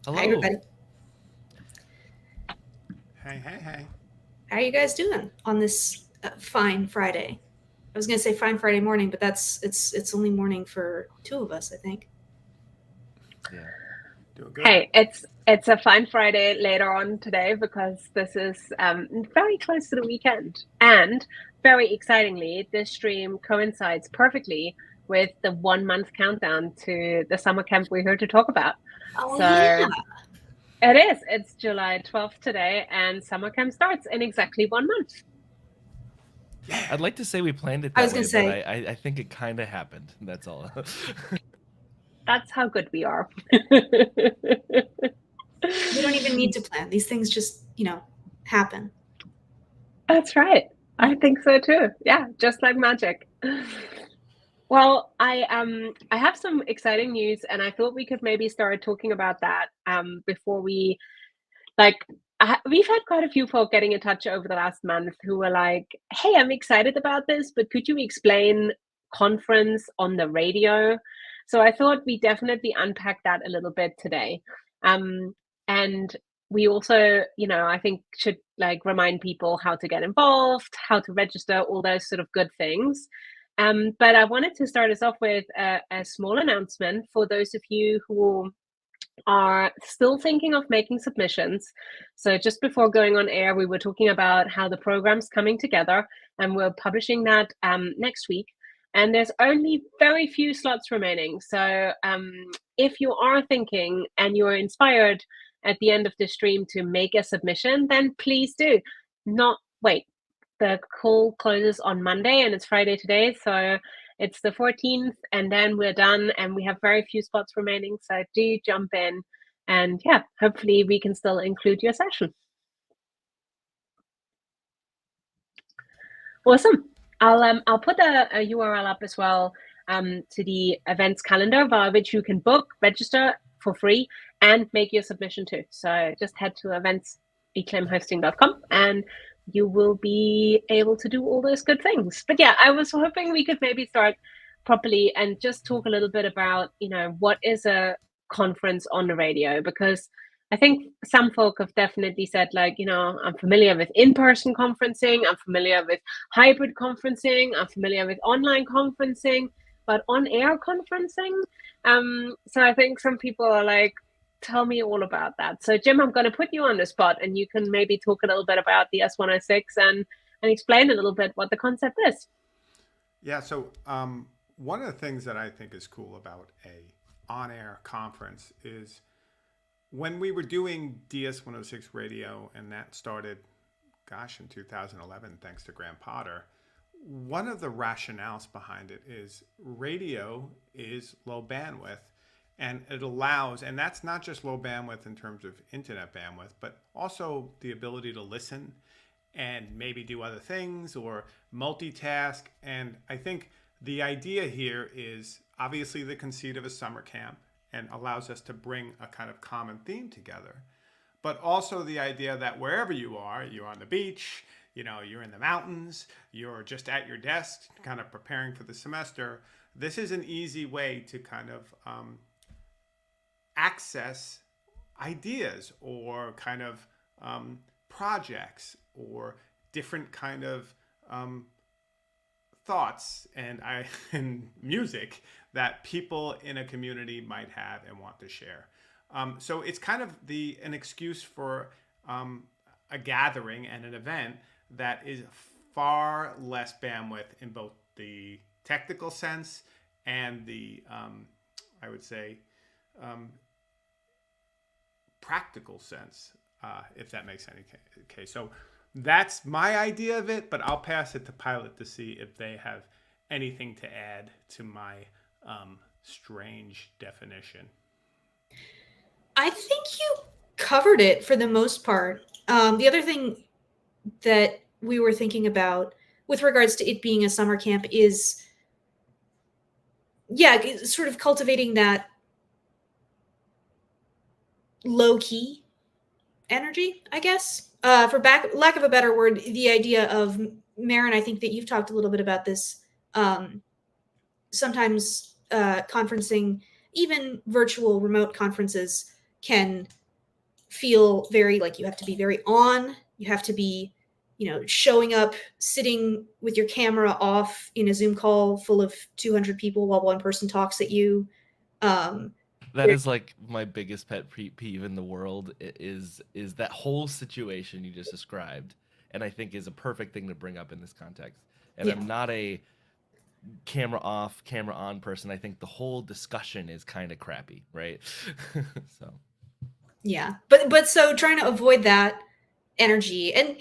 Hi, Hello. everybody. Hey, hey, hey. How are you guys doing on this fine Friday? I was gonna say fine Friday morning, but it's only morning for two of us, I think. Yeah. Doing good. Hey, it's a fine Friday later on today because this is very close to the weekend. And very excitingly, this stream coincides perfectly with the 1 month countdown to the summer camp we're here to talk about. Oh So yeah. it is. It's July 12th today, and summer camp starts in exactly 1 month. Yeah. I'd like to say we planned it I that was gonna way, but say I think it kind of happened. That's all. That's how good we are. we don't even need to plan. These things just, happen. That's right. I think so too. Yeah, just like magic. Well, I have some exciting news, and I thought we could maybe start talking about that before we like. We've had quite a few folk getting in touch over the last month who were like, "Hey, I'm excited about this, but could you explain conference on the radio?" So I thought we definitely unpack that a little bit today. And we also, I think should like remind people how to get involved, how to register, all those sort of good things. But I wanted to start us off with a small announcement for those of you who are still thinking of making submissions. So just before going on air, we were talking about how the program's coming together, and we're publishing that next week. And there's only very few slots remaining. So if you are thinking and you're inspired at the end of the stream to make a submission, then please do. Not wait. The call closes on Monday and it's Friday today. So it's the 14th, and then we're done, and we have very few spots remaining. So do jump in, and yeah, hopefully we can still include your session. Awesome. I'll put a URL up as well to the events calendar via which you can book, register for free, and make your submission too. So just head to eventseclaimhosting.com and you will be able to do all those good things. But yeah, I was hoping we could maybe start properly and just talk a little bit about, what is a conference on the radio, because I think some folk have definitely said, like, I'm familiar with in-person conferencing, I'm familiar with hybrid conferencing, I'm familiar with online conferencing, but on-air conferencing. So I think some people are like, tell me all about that. So Jim, I'm going to put you on the spot, and you can maybe talk a little bit about the DS106 and explain a little bit what the concept is. Yeah. So one of the things that I think is cool about a on-air conference is when we were doing DS106 Radio, and that started, gosh, in 2011, thanks to Graham Potter. One of the rationales behind it is radio is low bandwidth, and it allows, and that's not just low bandwidth in terms of internet bandwidth, but also the ability to listen and maybe do other things or multitask. And I think the idea here is obviously the conceit of a summer camp and allows us to bring a kind of common theme together. But also the idea that wherever you are, you're on the beach, you're in the mountains, you're just at your desk kind of preparing for the semester. This is an easy way to kind of access ideas or kind of projects or different kind of thoughts and music that people in a community might have and want to share. So it's kind of an excuse for a gathering and an event that is far less bandwidth in both the technical sense and the, I would say, practical sense, if that makes any case. So that's my idea of it, but I'll pass it to Pilot to see if they have anything to add to my strange definition. I think you covered it for the most part. The other thing that we were thinking about with regards to it being a summer camp is, sort of cultivating that low-key energy, I guess. For lack of a better word, the idea of, Maren, I think that you've talked a little bit about this. Sometimes conferencing, even virtual remote conferences, can feel very like you have to be very on. You have to be, showing up, sitting with your camera off in a Zoom call full of 200 people while one person talks at you. That is like my biggest pet peeve in the world is that whole situation you just described, and I think is a perfect thing to bring up in this context. And Yeah. I'm not a camera off, camera on person. I think the whole discussion is kind of crappy, right? So Yeah, but so trying to avoid that energy, and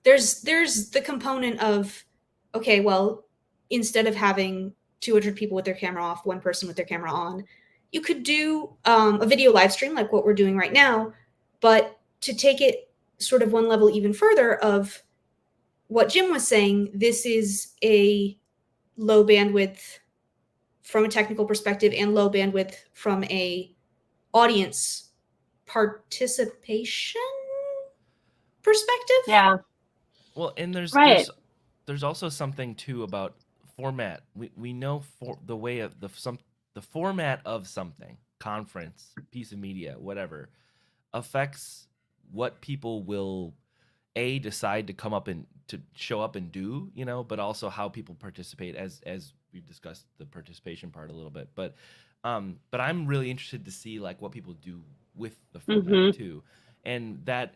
there's the component of, okay, well, instead of having 200 people with their camera off, one person with their camera on, you could do a video live stream like what we're doing right now, but to take it sort of one level even further of what Jim was saying, this is a low bandwidth from a technical perspective and low bandwidth from a audience participation perspective. Yeah. well, and Right. there's also something too about format. We know for the way of the format of something, conference, piece of media, whatever, affects what people will decide to come up and to show up and do, but also how people participate, as we've discussed the participation part a little bit. But I'm really interested to see like what people do with the format too, and that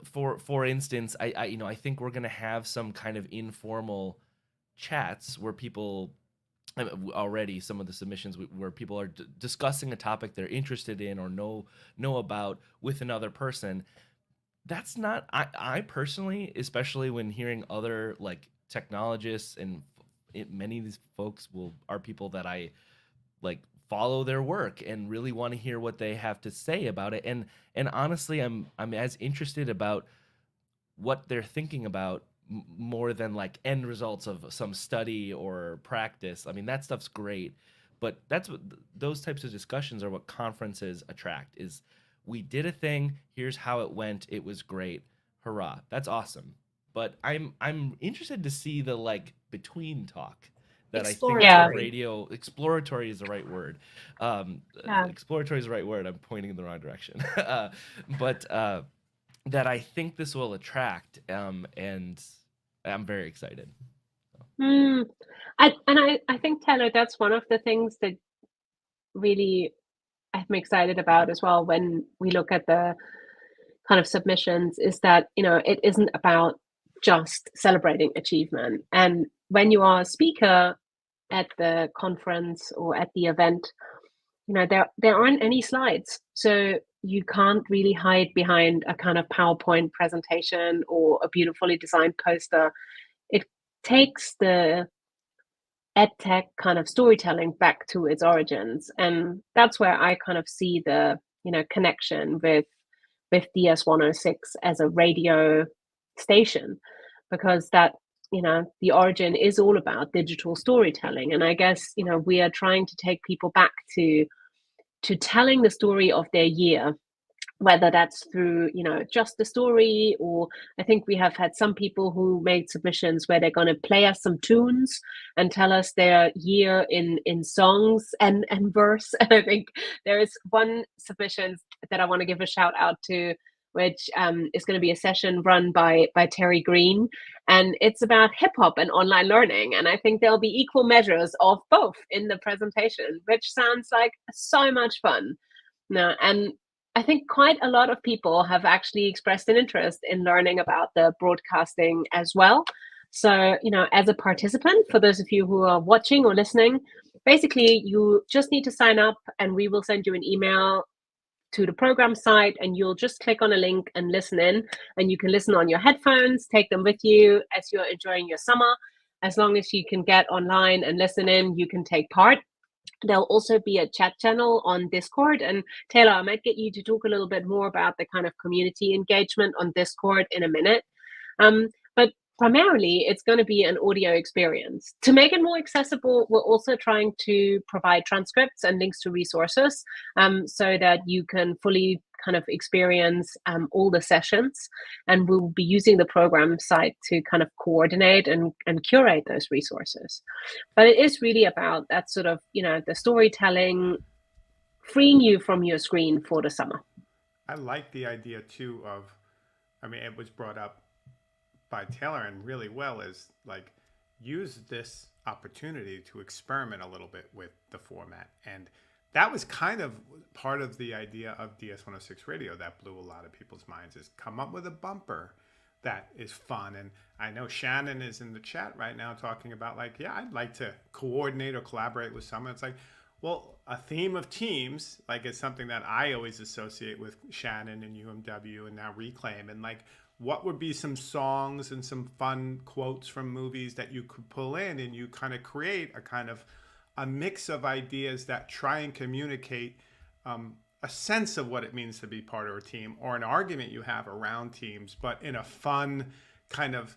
for instance, I think we're gonna have some kind of informal chats where people already some of the submissions where people are discussing a topic they're interested in or know about with another person. That's not I personally, especially when hearing other like technologists and many of these folks are people that I like follow their work and really want to hear what they have to say about it, and honestly I'm as interested about what they're thinking about more than like end results of some study or practice. I mean, that stuff's great, but that's what those types of discussions are what conferences attract. Is we did a thing, here's how it went, it was great, hurrah, that's awesome. But I'm interested to see the like between talk that I think Yeah. radio exploratory is the right word. Yeah. Exploratory is the right word. I'm pointing in the wrong direction. But that I think this will attract, and I'm very excited. I think, Taylor, that's one of the things that really I'm excited about as well when we look at the kind of submissions, is that it isn't about just celebrating achievement. And when you are a speaker at the conference or at the event, there aren't any slides, so you can't really hide behind a kind of PowerPoint presentation or a beautifully designed poster. It takes the edtech kind of storytelling back to its origins, and that's where I kind of see the connection with DS106 as a radio station, because that the origin is all about digital storytelling. And I guess we are trying to take people back to telling the story of their year, whether that's through just the story, or I think we have had some people who made submissions where they're going to play us some tunes and tell us their year in songs and verse. And I think there is one submission that I want to give a shout out to, which is going to be a session run by Terry Green, and it's about hip hop and online learning. And I think there'll be equal measures of both in the presentation, which sounds like so much fun. And I think quite a lot of people have actually expressed an interest in learning about the broadcasting as well. So, as a participant, for those of you who are watching or listening, basically you just need to sign up and we will send you an email to the program site, and you'll just click on a link and listen in, and you can listen on your headphones, take them with you as you're enjoying your summer. As long as you can get online and listen in, you can take part. There'll also be a chat channel on Discord, and Taylor, I might get you to talk a little bit more about the kind of community engagement on Discord in a minute. But primarily, it's going to be an audio experience. To make it more accessible, we're also trying to provide transcripts and links to resources so that you can fully kind of experience all the sessions. And we'll be using the program site to kind of coordinate and curate those resources. But it is really about that sort of, the storytelling freeing you from your screen for the summer. I like the idea too of, I mean, it was brought up by Taylor and really well, is like use this opportunity to experiment a little bit with the format. And that was kind of part of the idea of DS106 Radio that blew a lot of people's minds, is come up with a bumper that is fun. And I know Shannon is in the chat right now talking about like, yeah, I'd like to coordinate or collaborate with someone. It's like, well, a theme of teams, like it's something that I always associate with Shannon and UMW and now Reclaim. And like, what would be some songs and some fun quotes from movies that you could pull in, and you kind of create a kind of a mix of ideas that try and communicate a sense of what it means to be part of a team, or an argument you have around teams, but in a fun kind of,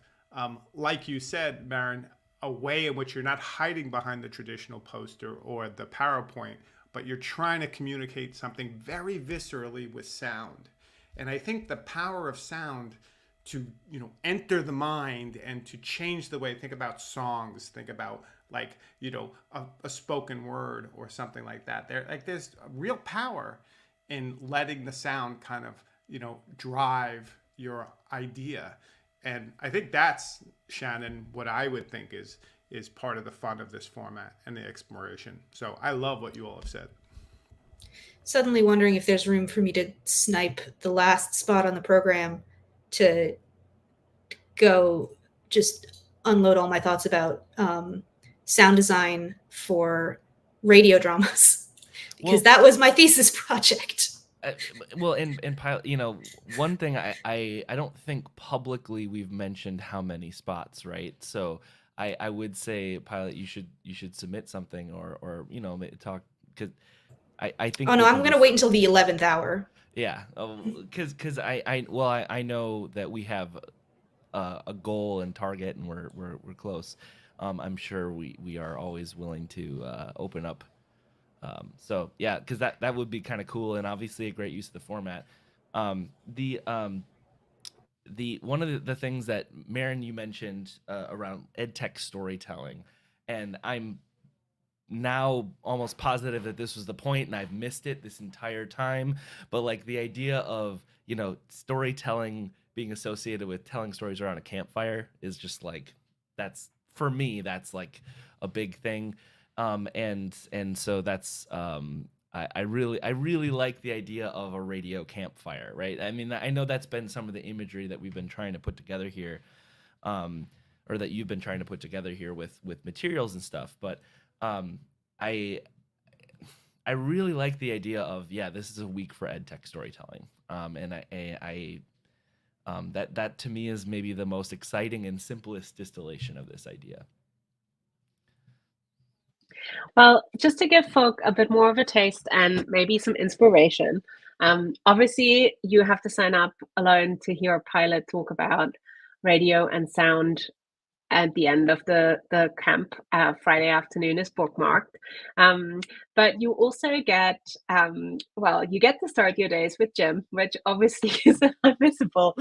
like you said, Maren, a way in which you're not hiding behind the traditional poster or the PowerPoint, but you're trying to communicate something very viscerally with sound. And I think the power of sound to, you know, enter the mind and to change the way, think about songs, think about like, you know, a spoken word or something like that. There's a real power in letting the sound kind of, you know, drive your idea. And I think that's, Shannon, what I would think is part of the fun of this format and the exploration. So I love what you all have said. Suddenly wondering if there's room for me to snipe the last spot on the program to go just unload all my thoughts about sound design for radio dramas, because that was my thesis project. Well, and Pilot, you know, one thing I don't think publicly we've mentioned how many spots, right? So I would say, Pilot, you should submit something or you know, talk, because I think. Oh no, I'm gonna wait until the 11th hour. Yeah, because I know that we have a goal and target, and we're close. I'm sure we are always willing to open up. So yeah, because that would be kind of cool, and obviously a great use of the format. The one of the things that Maren, you mentioned around edtech storytelling, and I'm now almost positive that this was the point, and I've missed it this entire time. But like the idea of, you know, storytelling being associated with telling stories around a campfire is just like, that's, for me, that's like a big thing. And so that's I really like the idea of a radio campfire, right? I mean, I know that's been some of the imagery that we've been trying to put together here, or that you've been trying to put together here with materials and stuff. But I really like the idea of, yeah, this is a week for edtech storytelling, and I that to me is maybe the most exciting and simplest distillation of this idea. Well, just to give folk a bit more of a taste and maybe some inspiration, obviously you have to sign up alone to hear a pilot talk about radio and sound at the end of the camp. Friday afternoon is bookmarked, but you also get you get to start your days with Jim, which obviously is an unmissable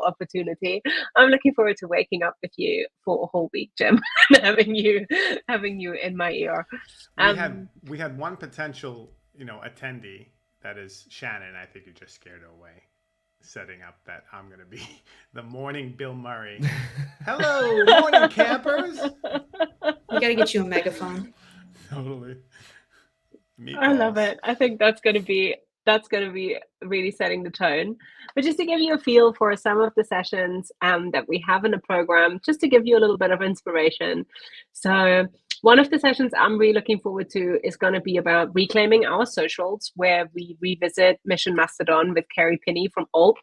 opportunity. I'm looking forward to waking up with you for a whole week, Jim, and having you in my ear. We had one potential, you know, attendee, that is Shannon. I think you just scared her away, setting up that I'm going to be the morning Bill Murray. Hello, morning campers. We got to get you a megaphone. Totally. I love it. I think that's going to be really setting the tone. But just to give you a feel for some of the sessions that we have in the program, just to give you a little bit of inspiration. So one of the sessions I'm really looking forward to is going to be about reclaiming our socials, where we revisit Mission Mastodon with Carrie Pinney from Alt.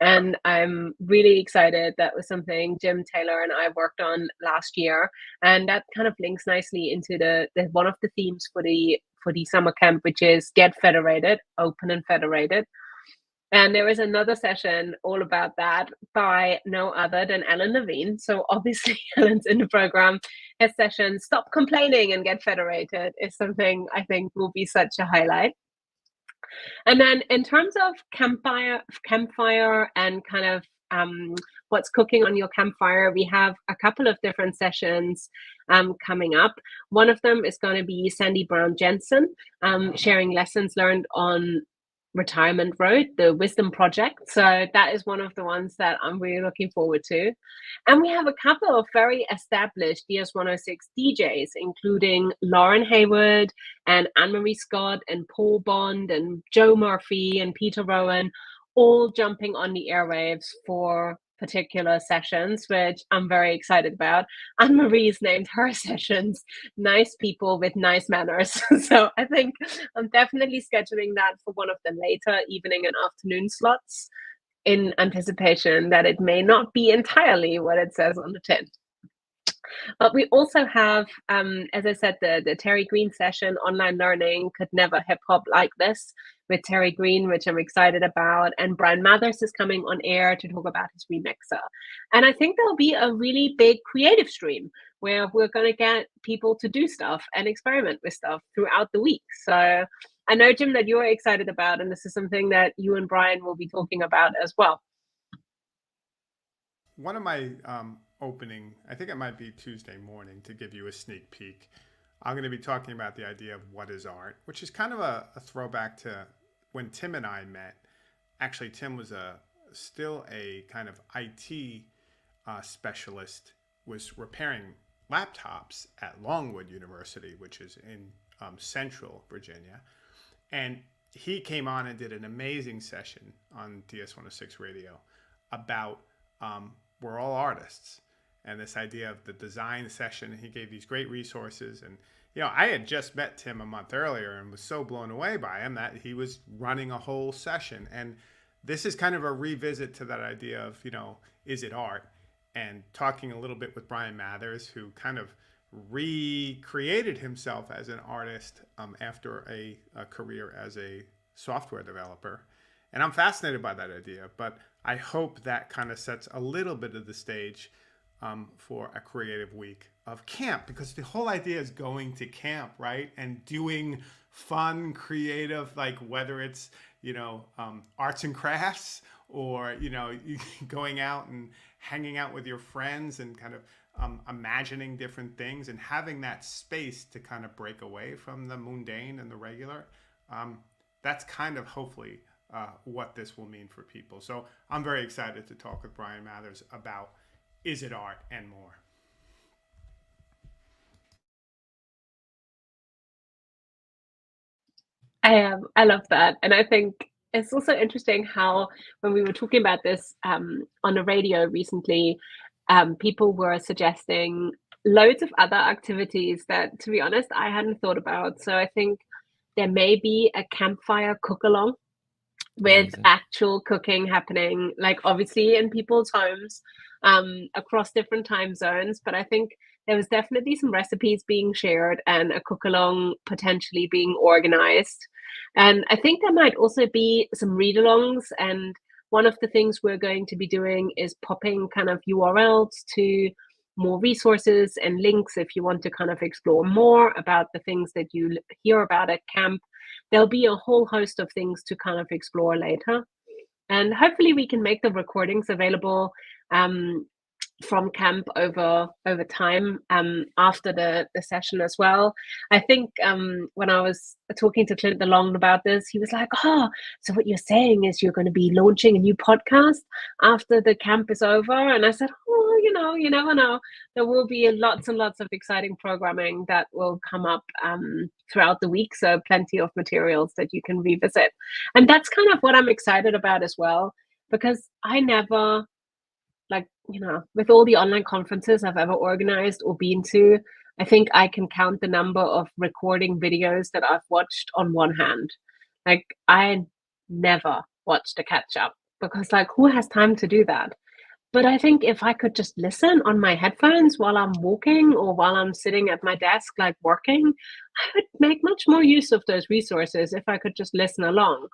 And I'm really excited. That was something Jim, Taylor, and I worked on last year. And that kind of links nicely into the one of the themes for the summer camp, which is get federated, open and federated. And there is another session all about that by no other than Ellen Levine. So obviously Ellen's in the program. Her session, Stop Complaining and Get Federated, is something I think will be such a highlight. And then in terms of campfire and kind of what's cooking on your campfire. We have a couple of different sessions coming up. One of them is going to be Sandy Brown Jensen sharing lessons learned on Retirement Road, the Wisdom Project. So that is one of the ones that I'm really looking forward to. And we have a couple of very established DS106 DJs, including Lauren Hayward and Anne-Marie Scott and Paul Bond and Joe Murphy and Peter Rowan, all jumping on the airwaves for particular sessions, which I'm very excited about. Anne-Marie's named her sessions Nice People with Nice Manners. So I think I'm definitely scheduling that for one of the later evening and afternoon slots, in anticipation that it may not be entirely what it says on the tin. But we also have, as I said, the Terry Green session, Online Learning Could Never Hip Hop Like This, with Terry Green, which I'm excited about. And Brian Mathers is coming on air to talk about his remixer. And I think there'll be a really big creative stream where we're going to get people to do stuff and experiment with stuff throughout the week. So I know, Jim, that you're excited about, and this is something that you and Brian will be talking about as well. One of my opening, I think it might be Tuesday morning, to give you a sneak peek, I'm going to be talking about the idea of what is art, which is kind of a throwback to when Tim and I met. Actually, Tim was still a kind of IT specialist, was repairing laptops at Longwood University, which is in Central Virginia. And he came on and did an amazing session on DS106 Radio about we're all artists, and this idea of the design session. He gave these great resources. And, you know, I had just met Tim a month earlier and was so blown away by him that he was running a whole session. And this is kind of a revisit to that idea of, you know, is it art? And talking a little bit with Brian Mathers, who kind of recreated himself as an artist after a career as a software developer. And I'm fascinated by that idea, but I hope that kind of sets a little bit of the stage for a creative week of camp, because the whole idea is going to camp, right? And doing fun, creative, like whether it's, you know, arts and crafts, or, you know, going out and hanging out with your friends and kind of imagining different things and having that space to kind of break away from the mundane and the regular. That's kind of hopefully what this will mean for people. So I'm very excited to talk with Brian Mathers about is it art and more. I love that. And I think it's also interesting how when we were talking about this on the radio recently, people were suggesting loads of other activities that, to be honest, I hadn't thought about. So I think there may be a campfire cook-along with actual cooking happening, like obviously in people's homes across different time zones. But I think there was definitely some recipes being shared and a cook-along potentially being organized. And I think there might also be some read-alongs. And one of the things we're going to be doing is popping kind of URLs to more resources and links if you want to kind of explore more about the things that you hear about at camp. There'll be a whole host of things to kind of explore later. And hopefully we can make the recordings available from camp over time after the session as well. I think when I was talking to Clint DeLong about this, he was like, oh, so what you're saying is you're going to be launching a new podcast after the camp is over? And I said, oh, you know, you never know. There will be lots and lots of exciting programming that will come up throughout the week. So plenty of materials that you can revisit. And that's kind of what I'm excited about as well, because I never, like, you know, with all the online conferences I've ever organized or been to, I think I can count the number of recording videos that I've watched on one hand. Like, I never watched a catch up because, like, who has time to do that? But I think if I could just listen on my headphones while I'm walking or while I'm sitting at my desk, like working, I would make much more use of those resources if I could just listen along.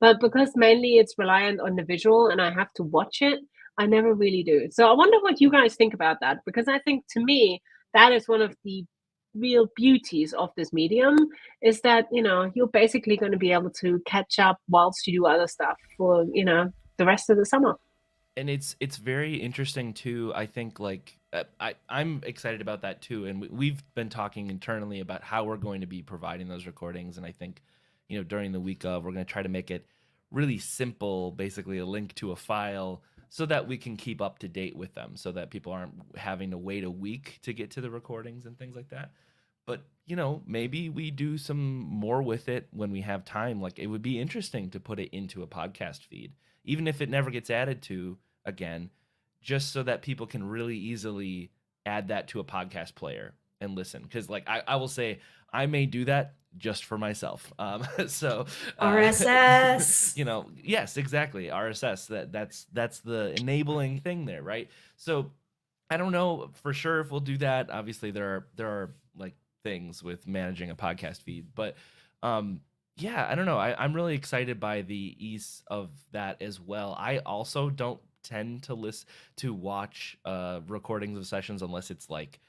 But because mainly it's reliant on the visual and I have to watch it, I never really do. So I wonder what you guys think about that, because I think, to me, that is one of the real beauties of this medium, is that, you know, you're basically going to be able to catch up whilst you do other stuff for, you know, the rest of the summer. And it's very interesting too. I think like I'm excited about that too, and we've been talking internally about how we're going to be providing those recordings. And I think, during the week of, we're going to try to make it really simple, basically a link to a file, so that we can keep up to date with them, so that people aren't having to wait a week to get to the recordings and things like that. But maybe we do some more with it when we have time. Like, it would be interesting to put it into a podcast feed, even if it never gets added to again, just so that people can really easily add that to a podcast player and listen. Because like I will say, I may do that just for myself. So RSS. Yes, exactly, RSS. That's the enabling thing there, right? So I don't know for sure if we'll do that. Obviously, there are like things with managing a podcast feed, but yeah, I don't know. I'm really excited by the ease of that as well. I also don't tend to watch recordings of sessions unless it's like,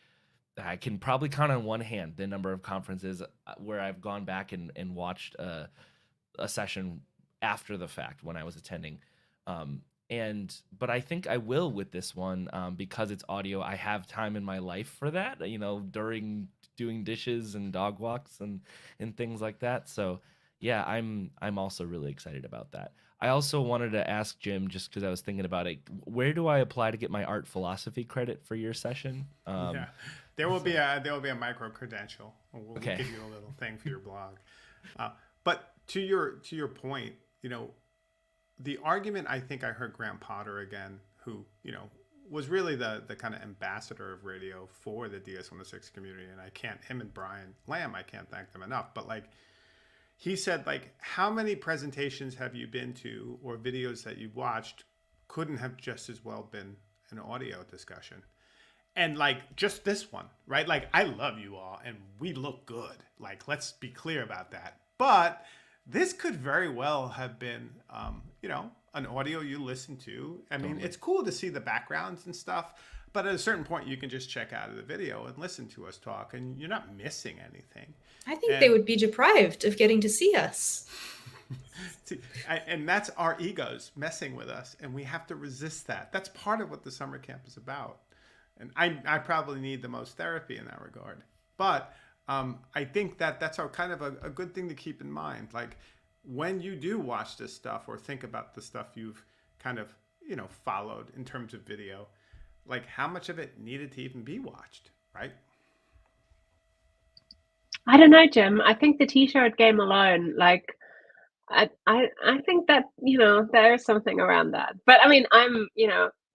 I can probably count on one hand the number of conferences where I've gone back and watched a session after the fact when I was attending. But I think I will with this one, because it's audio. I have time in my life for that, during doing dishes and dog walks and things like that. So yeah, I'm also really excited about that. I also wanted to ask Jim, just because I was thinking about it, where do I apply to get my art philosophy credit for your session? Yeah, there will be a micro credential. We'll Okay. give you a little thing for your blog. But to your point, the argument, I think I heard Graham Potter again, who was really the kind of ambassador of radio for the DS106 community, and him and Brian Lamb, I can't thank them enough. But like, he said, like, how many presentations have you been to or videos that you've watched couldn't have just as well been an audio discussion? And like, just this one, right? Like, I love you all and we look good. Like, let's be clear about that. But this could very well have been, an audio you listen to. I mean, Totally. it's cool to see the backgrounds and stuff, but at a certain point you can just check out of the video and listen to us talk, and you're not missing anything. I think they would be deprived of getting to see us. And that's our egos messing with us, and we have to resist that. That's part of what the summer camp is about. And I probably need the most therapy in that regard. But I think that's our kind of a good thing to keep in mind. Like, when you do watch this stuff or think about the stuff you've kind of, followed in terms of video, like, how much of it needed to even be watched, right? I don't know, Jim. I think the t-shirt game alone, like, I think that, there is something around that. But I mean, I'm,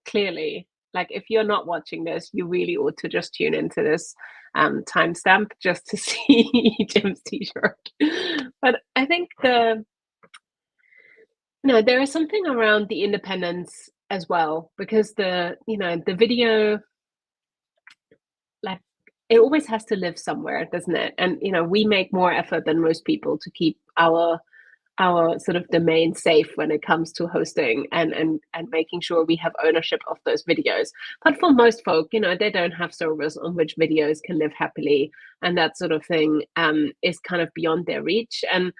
clearly, like, if you're not watching this, you really ought to just tune into this timestamp just to see Jim's t-shirt. But I think there is something around the independence as well, because the video, like, it always has to live somewhere, doesn't it? And we make more effort than most people to keep our sort of domain safe when it comes to hosting and making sure we have ownership of those videos. But for most folk, they don't have servers on which videos can live happily, and that sort of thing is kind of beyond their reach. And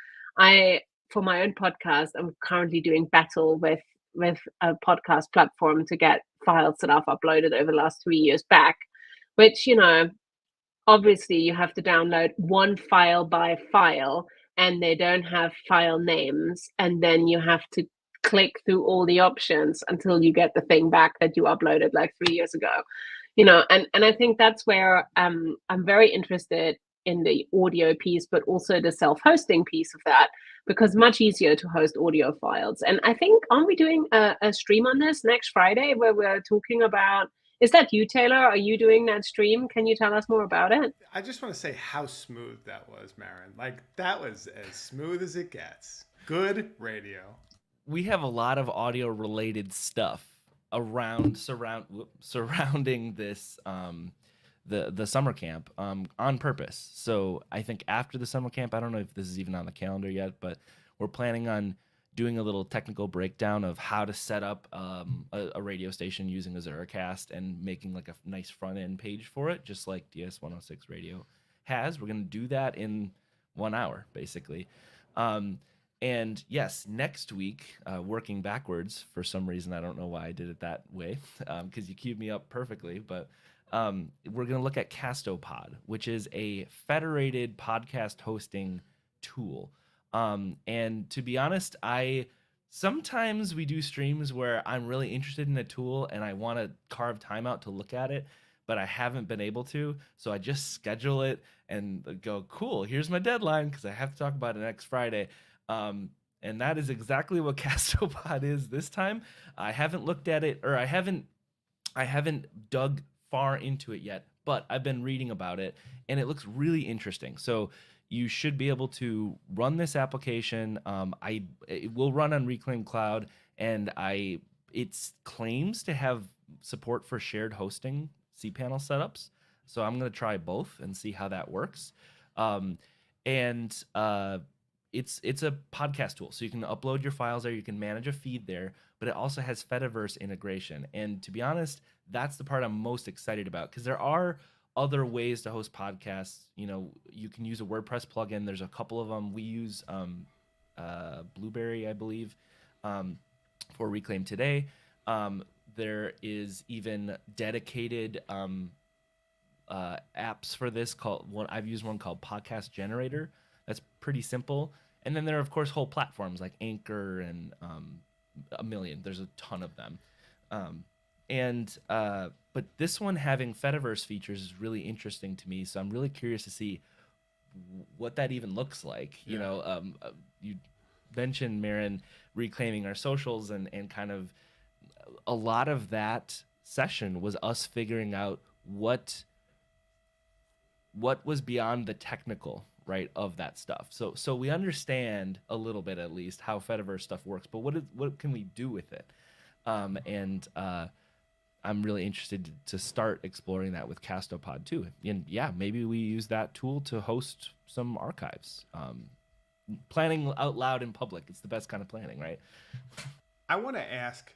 for my own podcast, I'm currently doing battle with a podcast platform to get files that I've uploaded over the last 3 years back, which, obviously you have to download one file by file, and they don't have file names, and then you have to click through all the options until you get the thing back that you uploaded like 3 years ago. And I think that's where I'm very interested in the audio piece, but also the self-hosting piece of that, because much easier to host audio files. And I think, aren't we doing a stream on this next Friday where we're talking about, is that you, Taylor? Are you doing that stream? Can you tell us more about it? I just want to say how smooth that was, Marin. Like, that was as smooth as it gets. Good radio. We have a lot of audio related stuff surrounding this the summer camp on purpose. So I think after the summer camp, I don't know if this is even on the calendar yet, but we're planning on doing a little technical breakdown of how to set up a radio station using a Zeracast and making like a nice front end page for it, just like DS106 Radio has. We're going to do that in 1 hour, basically. And yes, next week, working backwards for some reason, I don't know why I did it that way, because you queued me up perfectly, but we're going to look at Castopod, which is a federated podcast hosting tool. And to be honest, sometimes we do streams where I'm really interested in a tool and I want to carve time out to look at it, but I haven't been able to. So I just schedule it and go, cool, here's my deadline because I have to talk about it next Friday. And that is exactly what Castopod is this time. I haven't looked at it, or I haven't dug far into it yet, but I've been reading about it and it looks really interesting. So you should be able to run this application. It will run on Reclaim Cloud, and it claims to have support for shared hosting cPanel setups. So I'm going to try both and see how that works. It's a podcast tool, so you can upload your files there, you can manage a feed there, but it also has Fediverse integration. And to be honest, that's the part I'm most excited about, because there are other ways to host podcasts. You can use a WordPress plugin. There's a couple of them. We use Blueberry, I believe, for Reclaim Today. There is even dedicated apps for this. I've used one called Podcast Generator. That's pretty simple. And then there are, of course, whole platforms like Anchor and a million. There's a ton of them. But this one having Fediverse features is really interesting to me. So I'm really curious to see what that even looks like. Yeah. You mentioned, Maren, reclaiming our socials, and kind of a lot of that session was us figuring out what was beyond the technical, right, of that stuff. So we understand a little bit, at least, how Fediverse stuff works, but what can we do with it? I'm really interested to start exploring that with Castopod too. And yeah, maybe we use that tool to host some archives. Planning out loud in public. It's the best kind of planning, right? I want to ask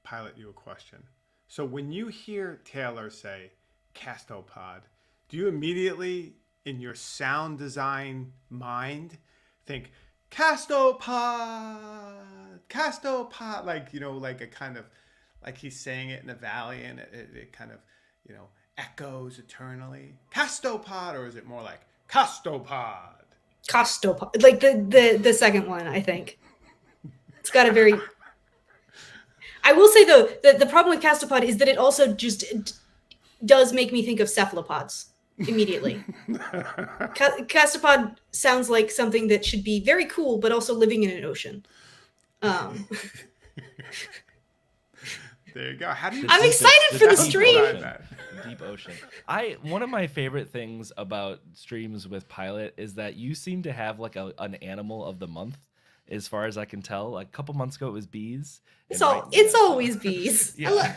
Pilot you a question. So when you hear Taylor say Castopod, do you immediately, in your sound design mind, think Castopod, like a kind of, like he's saying it in the valley and it kind of, echoes eternally? Castopod, or is it more like Castopod? Castopod, like the second one, I think. It's got a very... I will say, though, that the problem with Castopod is that it also just does make me think of cephalopods immediately. Castopod sounds like something that should be very cool, but also living in an ocean. There you go. How do you? I'm excited for the stream. Deep ocean. One of my favorite things about streams with Pilot is that you seem to have like an animal of the month, as far as I can tell. Like a couple months ago, it was bees. It's always bees. Yeah.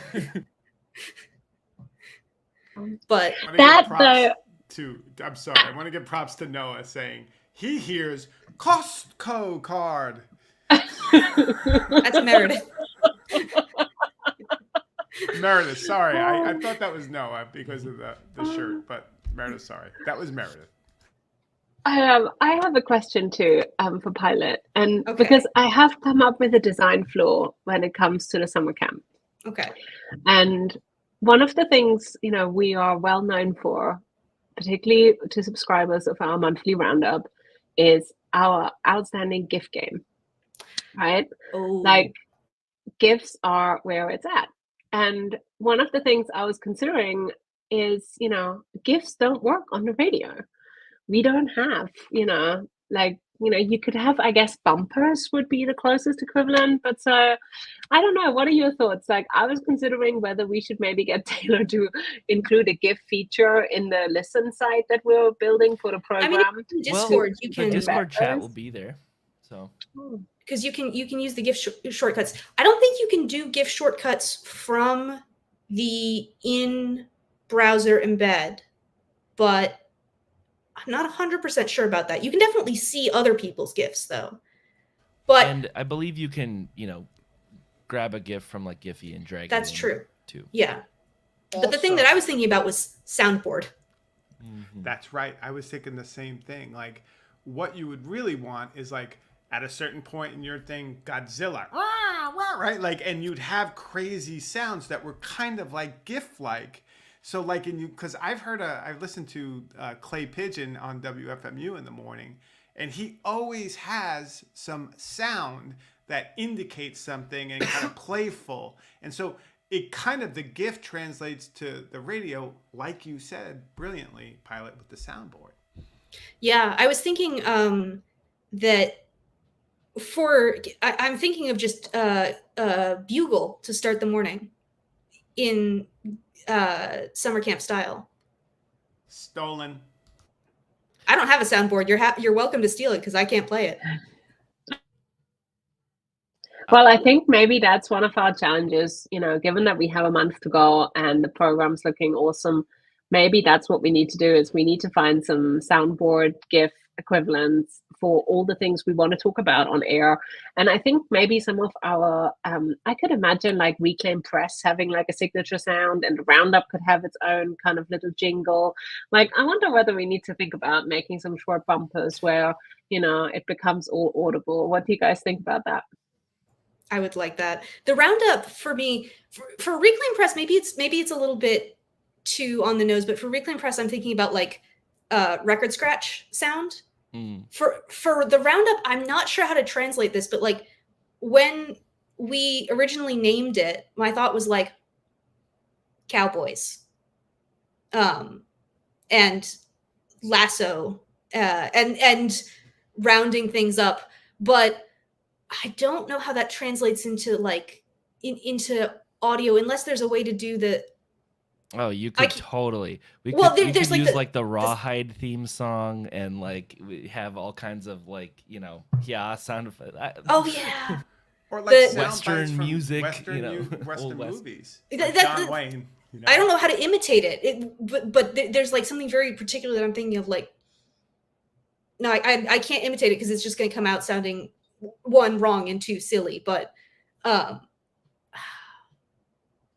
But I'm sorry. I want to give props to Noah saying he hears Costco card. That's Meredith. Meredith, sorry. I thought that was Noah because of the shirt, but Meredith, sorry. That was Meredith. I have a question too for Pilot, and because I have come up with a design flaw when it comes to the summer camp. Okay. And one of the things, we are well known for, particularly to subscribers of our monthly roundup, is our outstanding gift game, right? Oh. Like, gifts are where it's at. And one of the things I was considering is, gifts don't work on the radio. We don't have, you could have, I guess, bumpers would be the closest equivalent. But so, I don't know. What are your thoughts? Like, I was considering whether we should maybe get Taylor to include a gift feature in the listen site that we're building for the program. I mean, Discord, you can. The Discord chat will be there. So. Because you can use the gift shortcuts. I don't think you can do gift shortcuts from the in-browser embed, but I'm not 100% sure about that. You can definitely see other people's gifts, though. And I believe you can, grab a GIF from like Giphy and drag it in. That's true. Too. Yeah. But the thing that I was thinking about was soundboard. Mm-hmm. That's right. I was thinking the same thing. Like, what you would really want is like at a certain point in your thing, Godzilla, rah, rah, right? Like, and you'd have crazy sounds that were kind of like GIF-like. So like because I've listened to Clay Pigeon on WFMU in the morning, and he always has some sound that indicates something and kind of playful. And so it kind of, the GIF translates to the radio, like you said brilliantly, Pilot, with the soundboard. Yeah, I was thinking that I'm thinking of just bugle to start the morning in summer camp style. Stolen. I don't have a soundboard. You're welcome to steal it because I can't play it. Well, I think maybe that's one of our challenges, given that we have a month to go and the program's looking awesome. Maybe that's what we need to do is we need to find some soundboard GIF equivalents for all the things we want to talk about on air. And I think maybe some of our, I could imagine like Reclaim Press having like a signature sound, and Roundup could have its own kind of little jingle. Like, I wonder whether we need to think about making some short bumpers where, it becomes all audible. What do you guys think about that? I would like that. The Roundup for me, for Reclaim Press, maybe it's a little bit too on the nose, but for Reclaim Press, I'm thinking about like record scratch sound. For the Roundup, I'm not sure how to translate this, but like when we originally named it, my thought was like cowboys, and lasso, and rounding things up, but I don't know how that translates into like into audio unless there's a way to do the. Oh, you could totally. We well, could there's like use like the Rawhide theme song, and like we have all kinds of like sound effects. Oh yeah. Or like Western music, Western movies. John Wayne. I don't know how to imitate it, but there's like something very particular that I'm thinking of. Like, no, I can't imitate it because it's just going to come out sounding one, wrong, and two, silly. But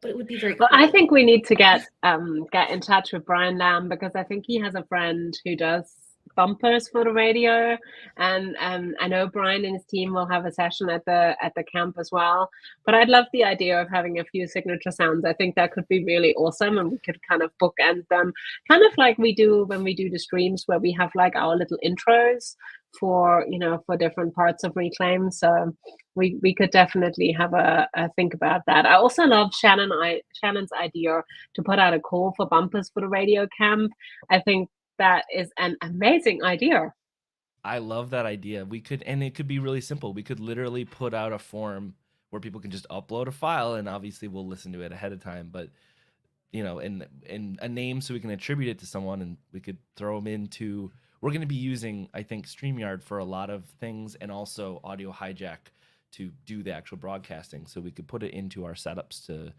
it would be very cool. Well, I think we need to get in touch with Brian Lamb, because I think he has a friend who does bumpers for the radio, and I know Brian and his team will have a session at the camp as well. But I'd love the idea of having a few signature sounds. I think that could be really awesome, and we could kind of bookend them, kind of like we do when we do the streams where we have like our little intros for different parts of Reclaim. So we could definitely have a think about that. I also love Shannon's idea to put out a call for bumpers for the radio camp. I think that is an amazing idea. I love that idea. And it could be really simple. We could literally put out a form where people can just upload a file, and obviously we'll listen to it ahead of time, but and a name so we can attribute it to someone, and we could throw them into. We're going to be using, I think, StreamYard for a lot of things, and also Audio Hijack to do the actual broadcasting. So we could put it into our setups to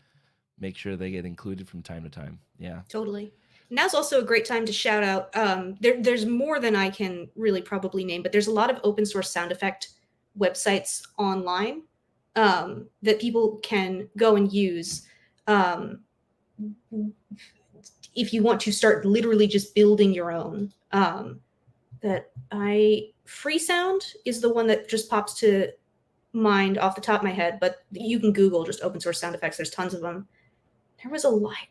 make sure they get included from time to time. Yeah, totally. Now's also a great time to shout out. There's more than I can really probably name, but there's a lot of open source sound effect websites online that people can go and use if you want to start literally just building your own. Freesound is the one that just pops to mind off the top of my head, but you can Google just open source sound effects. There's tons of them. There was a light.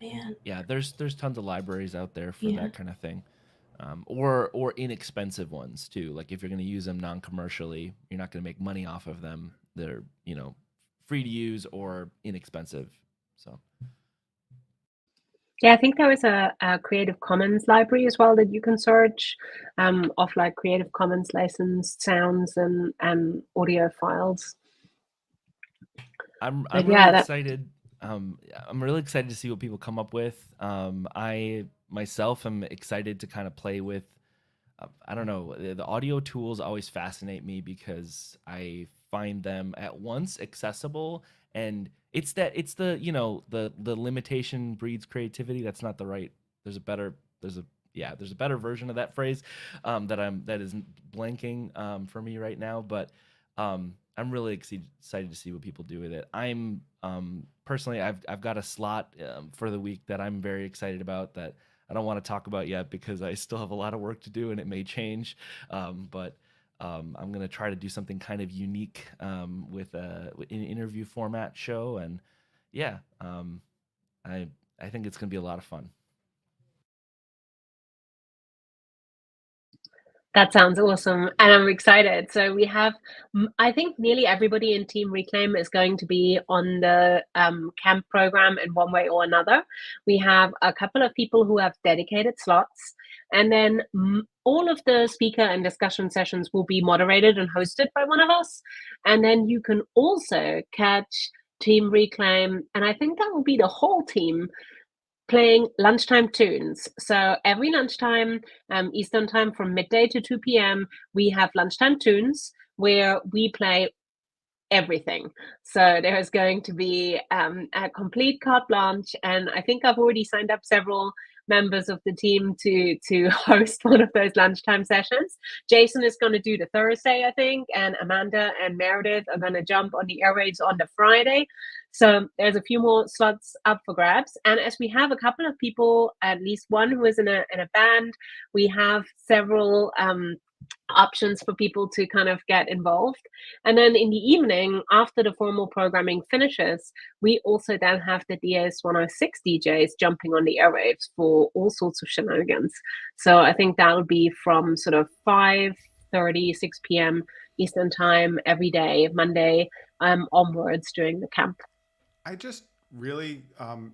Man. Yeah, there's tons of libraries out there for that kind of thing, or inexpensive ones too. Like if you're going to use them non-commercially, you're not going to make money off of them. They're free to use or inexpensive. So yeah, I think there is a Creative Commons library as well that you can search of like Creative Commons licensed sounds and audio files. I'm really excited. I'm really excited to see what people come up with. I myself am excited to kind of play with. I don't know. The audio tools always fascinate me because I find them at once accessible, and it's the limitation breeds creativity. That's not the right. There's a better version of that phrase that is blanking for me right now, but I'm really excited to see what people do with it. I'm personally, I've got a slot for the week that I'm very excited about that I don't want to talk about yet because I still have a lot of work to do and it may change. But I'm gonna try to do something kind of unique with an interview format show, and yeah, I think it's gonna be a lot of fun. That sounds awesome, and I'm excited. So we have, I think, nearly everybody in Team Reclaim is going to be on the camp program in one way or another. We have a couple of people who have dedicated slots, and then all of the speaker and discussion sessions will be moderated and hosted by one of us. And then you can also catch Team Reclaim, and I think that will be the whole team playing lunchtime tunes. So every lunchtime, Eastern time from midday to 2 p.m., we have lunchtime tunes where we play everything. So there's going to be a complete carte blanche, and I think I've already signed up several members of the team to host one of those lunchtime sessions. Jason is going to do the Thursday, I think, and Amanda and Meredith are going to jump on the airwaves on the Friday. So there's a few more slots up for grabs. And as we have a couple of people, at least one who is in a band, we have several options for people to kind of get involved. And then in the evening, after the formal programming finishes, we also then have the DS106 DJs jumping on the airwaves for all sorts of shenanigans. So I think that'll be from sort of 5:30, 6 p.m. Eastern time every day, Monday onwards during the camp. I just really,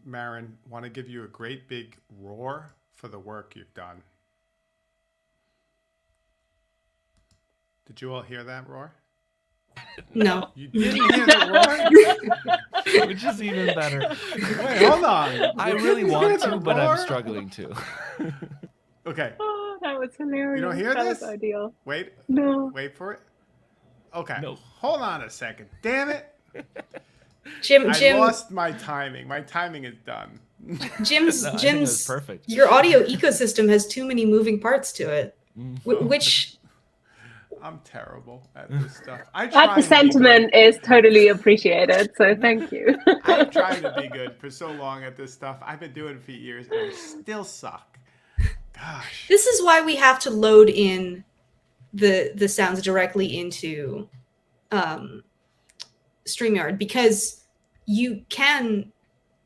Maren, want to give you a great big roar for the work you've done. Did you all hear that roar? No. You didn't hear the roar? Which is even better. Wait, hold on. I You really didn't want hear to, the but I'm roar? struggling to. Okay, Oh, that was hilarious. you don't hear that this? was ideal. Wait, No. wait for it. Okay, No. hold on a second. Damn it. Jim, I lost my timing. My timing is done. Jim's, No, I think it was Jim's, perfect. your audio ecosystem has too many moving parts to it. Mm. Which, I'm terrible at this stuff. I try But the to be sentiment good. is totally appreciated. So thank you. I've tried to be good for so long at this stuff. I've been doing it for years and I still suck. Gosh. this is why we have to load in the sounds directly into StreamYard, because you can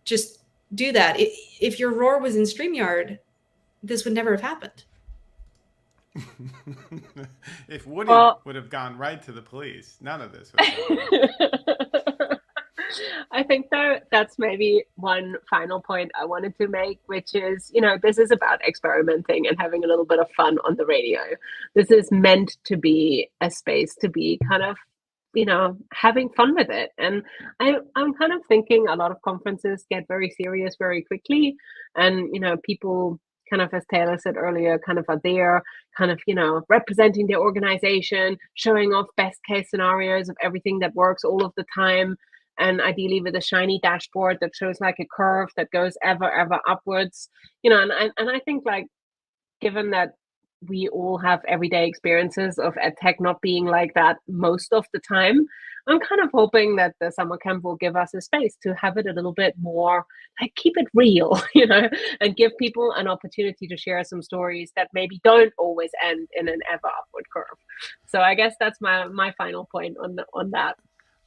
just do that. If your roar was in StreamYard, this would never have happened. If Woody Well- would have gone right to the police, none of this would have happened. I think that's maybe one final point I wanted to make, which is, this is about experimenting and having a little bit of fun on the radio. This is meant to be a space to be kind of, having fun with it. And I'm kind of thinking a lot of conferences get very serious very quickly. And, people kind of, as Taylor said earlier, kind of are there, kind of, representing their organization, showing off best case scenarios of everything that works all of the time. And ideally with a shiny dashboard that shows like a curve that goes ever upwards, and I think, like, given that we all have everyday experiences of EdTech not being like that most of the time, I'm kind of hoping that the summer camp will give us a space to have it a little bit more, like, keep it real, and give people an opportunity to share some stories that maybe don't always end in an ever upward curve. So I guess that's my final point on that.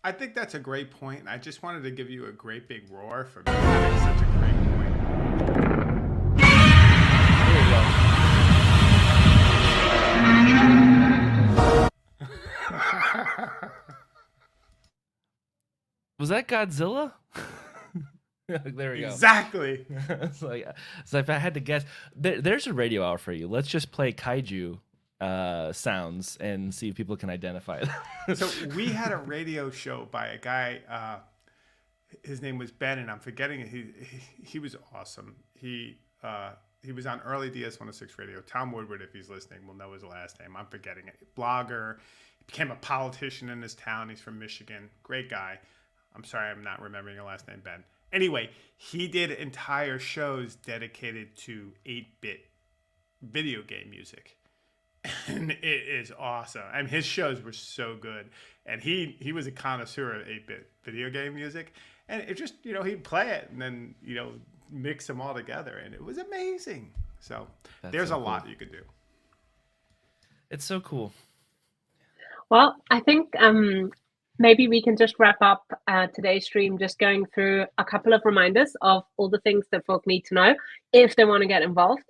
I think that's a great point. And I just wanted to give you a great big roar for having such a great point. There you go. Was that Godzilla? There we go. Exactly. So if I had to guess, there's a radio hour for you. Let's just play kaiju sounds and see if people can identify them. So we had a radio show by a guy. His name was Ben, and I'm forgetting it. He was awesome. He was on early DS106 Radio. Tom Woodward, if he's listening, will know his last name. I'm forgetting it. Blogger. He became a politician in his town. He's from Michigan. Great guy. I'm sorry, I'm not remembering your last name, Ben. Anyway, he did entire shows dedicated to 8-bit video game music. And it is awesome. I mean, his shows were so good. And he was a connoisseur of 8-bit video game music. And it just, he'd play it and then, mix them all together. And it was amazing. So there's a lot you could do. It's so cool. Well, I think maybe we can just wrap up today's stream just going through a couple of reminders of all the things that folk need to know if they want to get involved.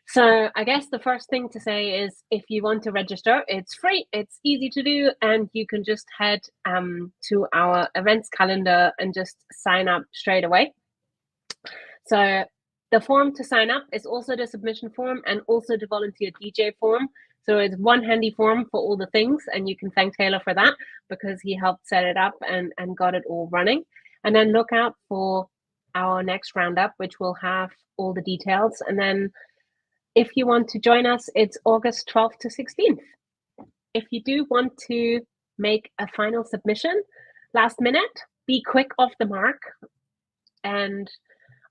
So I guess the first thing to say is if you want to register, it's free, it's easy to do, and you can just head to our events calendar and just sign up straight away. So the form to sign up is also the submission form and also the volunteer DJ form. So it's one handy form for all the things, and you can thank Taylor for that because he helped set it up and got it all running. And then look out for our next roundup, which will have all the details. And then if you want to join us, it's August 12th to 16th. If you do want to make a final submission last minute, be quick off the mark. And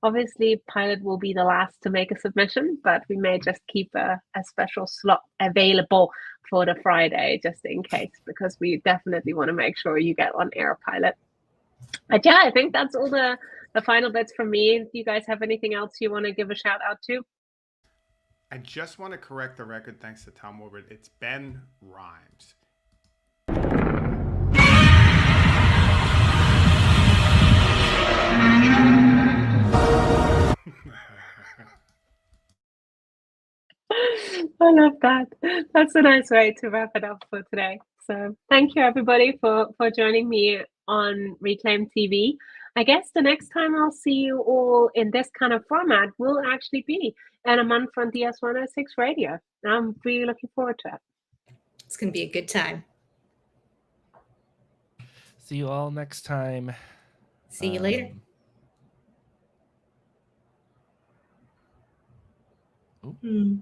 obviously, Pilot will be the last to make a submission, but we may just keep a special slot available for the Friday, just in case, because we definitely want to make sure you get on air, Pilot. But yeah, I think that's all the final bits from me. Do you guys have anything else you want to give a shout out to? I just want to correct the record, thanks to Tom Woodward. It's Ben Rhymes. I love that. That's a nice way to wrap it up for today. So thank you everybody for joining me on Reclaim TV. I guess the next time I'll see you all in this kind of format will actually be in a month on DS106 Radio. I'm really looking forward to it. It's going to be a good time. See you all next time. See you later. Ooh.